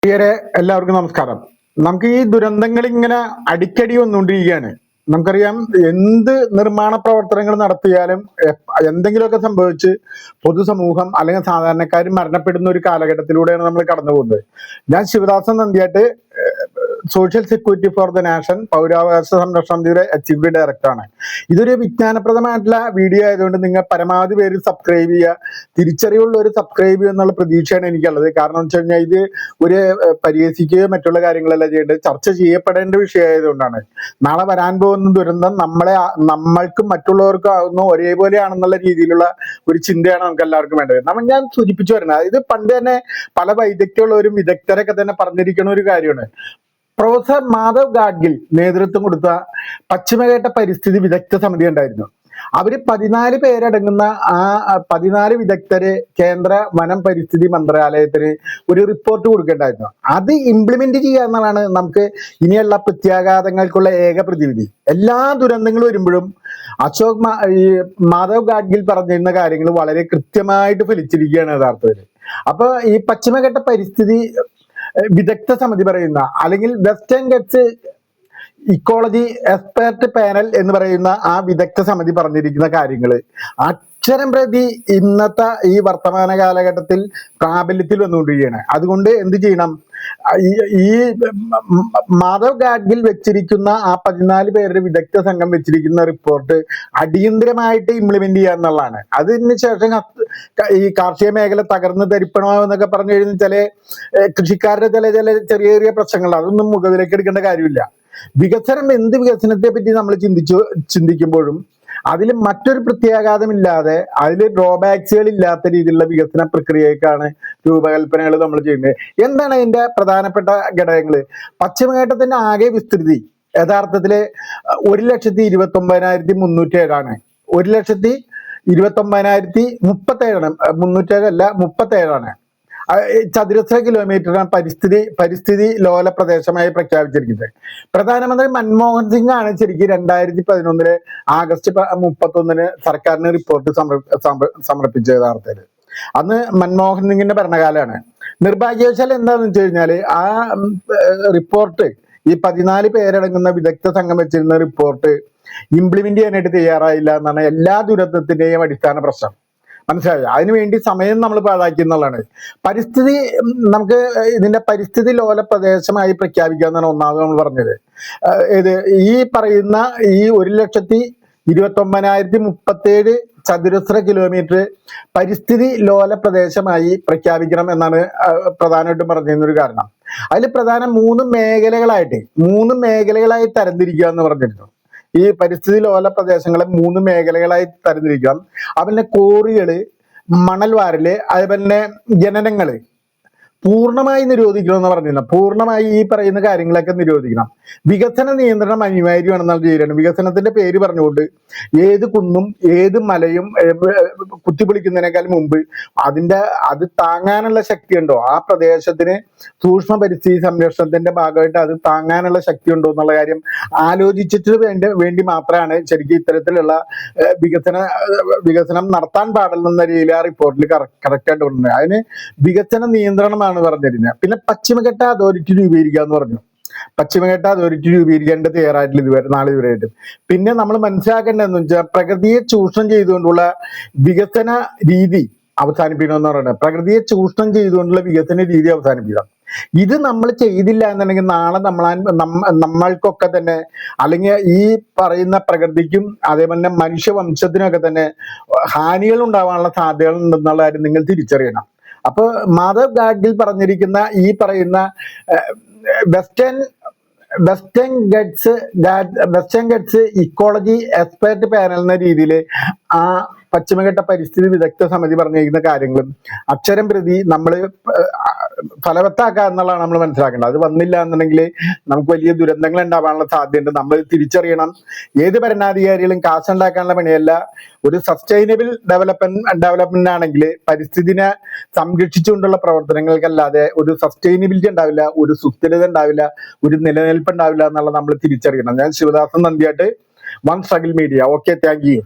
പ്രിയരെ എല്ലാവർക്കും നമസ്കാരം. നമുക്ക് ഈ ദുരന്തങ്ങൾ ഇങ്ങനെ അടിക്കടി വന്നുകൊണ്ടിരിക്കുകയാണ്. നമുക്കറിയാം, എന്ത് നിർമ്മാണ പ്രവർത്തനങ്ങൾ നടത്തിയാലും എന്തെങ്കിലുമൊക്കെ സംഭവിച്ച് പൊതുസമൂഹം അല്ലെങ്കിൽ സാധാരണക്കാർ മരണപ്പെടുന്ന ഒരു കാലഘട്ടത്തിലൂടെയാണ് നമ്മൾ കടന്നു പോകുന്നത്. ഞാൻ ശിവദാസൻ നന്ദിയായിട്ട് social security for the nation പൗരാവകാശ സംരക്ഷണ സമിതിയുടെ എക്സിക്യൂട്ടീവ് ഡയറക്ടറാണ്. ഇതൊരു വിജ്ഞാനപ്രദമായിട്ടുള്ള വീഡിയോ ആയതുകൊണ്ട് നിങ്ങൾ പരമാവധി പേര് സബ്സ്ക്രൈബ് ചെയ്യുക. തിരിച്ചറിവുള്ള ഒരു സബ്സ്ക്രൈബ് ചെയ്യുക എന്നുള്ള പ്രതീക്ഷയാണ് എനിക്കുള്ളത്. കാരണം എന്ന് വെച്ച് കഴിഞ്ഞാൽ ഇത് ഒരു പരിഹസിക്കുകയോ മറ്റുള്ള കാര്യങ്ങളെല്ലാം ചെയ്യേണ്ടത് ചർച്ച ചെയ്യപ്പെടേണ്ട വിഷയമായതുകൊണ്ടാണ്. നാളെ വരാൻ പോകുന്ന ദുരന്തം നമ്മൾക്കും മറ്റുള്ളവർക്കും ആകുന്ന ഒരേപോലെയാണെന്നുള്ള രീതിയിലുള്ള ഒരു ചിന്തയാണ് നമുക്ക് എല്ലാവർക്കും വേണ്ടത്. ഞാൻ സൂചിപ്പിച്ചു വരുന്നത് ഇത് പണ്ട് തന്നെ പല വൈദഗ്ധ്യമുള്ളവരും വിദഗ്ധരൊക്കെ തന്നെ പറഞ്ഞിരിക്കുന്ന ഒരു കാര്യമാണ്. പ്രൊഫസർ മാധവ് ഗാഡ്ഗിൽ നേതൃത്വം കൊടുത്ത പശ്ചിമഘട്ട പരിസ്ഥിതി വിദഗ്ധ സമിതി ഉണ്ടായിരുന്നു. അവര് 14 പേരടങ്ങുന്ന ആ 14 വിദഗ്ധര് കേന്ദ്ര വനം പരിസ്ഥിതി മന്ത്രാലയത്തിന് ഒരു റിപ്പോർട്ട് കൊടുക്കേണ്ടായിരുന്നു. അത് ഇംപ്ലിമെന്റ് ചെയ്യുക എന്നതാണ് നമുക്ക് ഇനിയുള്ള പ്രത്യാഘാതങ്ങൾക്കുള്ള ഏക പ്രതിവിധി. എല്ലാ ദുരന്തങ്ങളും വരുമ്പോഴും ഈ മാധവ് ഗാഡ്ഗിൽ പറഞ്ഞിരുന്ന കാര്യങ്ങൾ വളരെ കൃത്യമായിട്ട് ഫലിച്ചിരിക്കുകയാണ് യഥാർത്ഥത്തിൽ. അപ്പൊ ഈ പശ്ചിമഘട്ട പരിസ്ഥിതി വിദഗ്ധ സമിതി പറയുന്ന അല്ലെങ്കിൽ western guts ecology expert panel എന്ന് പറയുന്ന ആ വിദഗ്ധ സമിതി പറഞ്ഞിരിക്കുന്ന കാര്യങ്ങൾ അക്ഷരം പ്രതി ഇന്നത്തെ ഈ വർത്തമാന കാലഘട്ടത്തിൽ പ്രാബല്യത്തിൽ വന്നുകൊണ്ടിരിക്കുകയാണ്. അതുകൊണ്ട് എന്ത് ചെയ്യണം? ഈ മാധവ് ഗാഡ്ഗിൽ വെച്ചിരിക്കുന്ന ആ 14 പേരുടെ വിദഗ്ധ സംഘം വെച്ചിരിക്കുന്ന റിപ്പോർട്ട് അടിയന്തരമായിട്ട് ഇംപ്ലിമെന്റ് ചെയ്യുക എന്നുള്ളതാണ്. അതിന് ശേഷം ഈ കാർഷിക മേഖല തകർന്ന് തരിപ്പണോ എന്നൊക്കെ പറഞ്ഞു കഴിഞ്ഞാൽ ചില കൃഷിക്കാരുടെ ചില ചെറിയ ചെറിയ പ്രശ്നങ്ങൾ അതൊന്നും മുഖവിലേക്ക് എടുക്കേണ്ട കാര്യമില്ല. വികസനം, എന്ത് വികസനത്തെ പറ്റി നമ്മൾ ചിന്തിക്കുമ്പോഴും അതിൽ മറ്റൊരു പ്രത്യാഘാതമില്ലാതെ അതിൽ ഡ്രോബാക്സുകൾ ഇല്ലാത്ത രീതിയിലുള്ള വികസന പ്രക്രിയക്കാണ് രൂപകൽപ്പനകൾ നമ്മൾ ചെയ്യുന്നത്. എന്താണ് അതിന്റെ പ്രധാനപ്പെട്ട ഘടകങ്ങൾ? പശ്ചിമഘട്ടത്തിന്റെ ആകെ വിസ്തൃതി യഥാർത്ഥത്തില് 1,29,307 1,29,037 307 ചതുരശ്ര കിലോമീറ്ററാണ് പരിസ്ഥിതി ലോല പ്രദേശമായി പ്രഖ്യാപിച്ചിരിക്കുന്നത്. പ്രധാനമന്ത്രി മൻമോഹൻ സിംഗ് ആണ് ശരിക്കും 2011 ആഗസ്റ്റ് 31 സർക്കാരിന് റിപ്പോർട്ട് സമർപ്പിച്ചത്. യഥാർത്ഥത്തിൽ അന്ന് മൻമോഹൻ സിംഗിന്റെ ഭരണകാലമാണ്. നിർഭാഗ്യവശാൽ എന്താണെന്ന് വെച്ച് കഴിഞ്ഞാൽ ആ റിപ്പോർട്ട്, ഈ 14 പേരടങ്ങുന്ന വിദഗ്ധ സംഘം വെച്ചിരുന്ന റിപ്പോർട്ട് ഇംപ്ലിമെന്റ് ചെയ്യാനായിട്ട് തയ്യാറായില്ല എന്നാണ് എല്ലാ ദുരന്തത്തിന്റെയും അടിസ്ഥാന പ്രശ്നം. മനസ്സിലായോ? അതിനുവേണ്ടി സമയം നമ്മൾ പാഴാക്കി എന്നുള്ളതാണ്. നമുക്ക് ഇതിന്റെ പരിസ്ഥിതി ലോല പ്രദേശമായി പ്രഖ്യാപിക്കുക എന്നാണ് ഒന്നാമത് നമ്മൾ പറഞ്ഞത്. ഈ പറയുന്ന ഈ 1,29,037 ചതുരശ്ര കിലോമീറ്റർ പരിസ്ഥിതി ലോല പ്രദേശമായി പ്രഖ്യാപിക്കണം എന്നാണ് പ്രധാനമായിട്ടും പറഞ്ഞിരുന്നൊരു കാരണം. അതിൽ പ്രധാന 3 മേഖലകളായി തരംതിരിക്കുക എന്ന് പറഞ്ഞിരുന്നു. ഈ പരിസ്ഥിതി ലോല പ്രദേശങ്ങളെ 3 മേഖലകളായി തരംതിരിക്കാം. അതുപോലെ കോറികള്, മണൽ വാരല്, അതുപോലെ തന്നെ ഖനനങ്ങള് പൂർണ്ണമായി നിരോധിക്കണം എന്ന് പറഞ്ഞിരുന്നു. പൂർണ്ണമായി ഈ പറയുന്ന കാര്യങ്ങളൊക്കെ നിരോധിക്കണം. വികസന നിയന്ത്രണം അനിവാര്യമാണെന്നുള്ള രീതിയിലാണ്. വികസനത്തിന്റെ പേര് പറഞ്ഞുകൊണ്ട് ഏത് കുന്നും ഏത് മലയും കുത്തിപ്പൊളിക്കുന്നതിനേക്കാൾ മുമ്പ് അത് താങ്ങാനുള്ള ശക്തി ഉണ്ടോ, ആ പ്രദേശത്തിന് സൂക്ഷ്മ പരിസ്ഥിതി സംരക്ഷണത്തിന്റെ ഭാഗമായിട്ട് അത് താങ്ങാനുള്ള ശക്തി ഉണ്ടോ എന്നുള്ള കാര്യം ആലോചിച്ചിട്ട് വേണ്ടി മാത്രമാണ് ശരിക്കും ഇത്തരത്തിലുള്ള വികസനം നടത്താൻ പാടില്ലെന്ന രീതിയിൽ ആ റിപ്പോർട്ടിൽ കറക്റ്റായിട്ട് പറഞ്ഞത്. അതിന് വികസന നിയന്ത്രണമാണ് പറഞ്ഞിരുന്നത്. പിന്നെ പശ്ചിമഘട്ട അതോറിറ്റി രൂപീകരിക്കുക എന്ന് പറഞ്ഞു. പശ്ചിമഘട്ട അതോറിറ്റി രൂപീകരിക്കേണ്ട തയ്യാറായിട്ടില്ല നാളെ ഇതുവരെയായിട്ട്. പിന്നെ നമ്മൾ മനസ്സിലാക്കേണ്ടതെന്ന് വെച്ചാൽ പ്രകൃതിയെ ചൂഷണം ചെയ്തുകൊണ്ടുള്ള വികസന രീതി അവസാനിപ്പിക്കണമെന്ന് പറയുന്നത്. പ്രകൃതിയെ ചൂഷണം ചെയ്തുകൊണ്ടുള്ള വികസന രീതി അവസാനിപ്പിക്കണം. ഇത് നമ്മൾ ചെയ്തില്ല എന്നുണ്ടെങ്കിൽ നാളെ നമ്മൾക്കൊക്കെ തന്നെ, അല്ലെങ്കിൽ ഈ പറയുന്ന പ്രകൃതിക്കും അതേപോലെ തന്നെ മനുഷ്യവംശത്തിനൊക്കെ തന്നെ ഹാനികൾ ഉണ്ടാവാനുള്ള സാധ്യതകൾ ഉണ്ടെന്നുള്ള കാര്യം നിങ്ങൾ തിരിച്ചറിയണം. അപ്പൊ മാധവ് ഗാഡ്ഗിൽ പറഞ്ഞിരിക്കുന്ന ഈ പറയുന്ന western guts ecology expert panel എന്ന രീതിയിൽ ആ പശ്ചിമഘട്ട പരിസ്ഥിതി വിദഗ്ധ സമിതി പറഞ്ഞിരിക്കുന്ന കാര്യങ്ങളും അക്ഷരം പ്രതി നമ്മൾ ഫലവത്താക്കുക എന്നുള്ളതാണ് നമ്മൾ മനസ്സിലാക്കേണ്ടത്. അത് വന്നില്ല എന്നുണ്ടെങ്കിൽ നമുക്ക് വലിയ ദുരന്തങ്ങൾ ഉണ്ടാവാനുള്ള സാധ്യതയുണ്ട്. നമ്മൾ തിരിച്ചറിയണം. ഏത് ഭരണാധികാരികളും കാശുണ്ടാക്കാനുള്ള പണിയല്ല. ഒരു സസ്റ്റൈനബിൾ ഡെവലപ്മെന്റ് ആണെങ്കിൽ പരിസ്ഥിതിനെ സംരക്ഷിച്ചുകൊണ്ടുള്ള പ്രവർത്തനങ്ങൾക്കല്ലാതെ ഒരു സസ്റ്റൈനബിലിറ്റി ഉണ്ടാവില്ല, ഒരു സുസ്ഥിരത ഉണ്ടാവില്ല, ഒരു നിലനിൽപ്പ് ഉണ്ടാവില്ല എന്നുള്ളത് നമ്മൾ തിരിച്ചറിയണം. ഞാൻ ശിവദാസൻ നന്ദിയായിട്ട് one struggle media. Okay, thank U.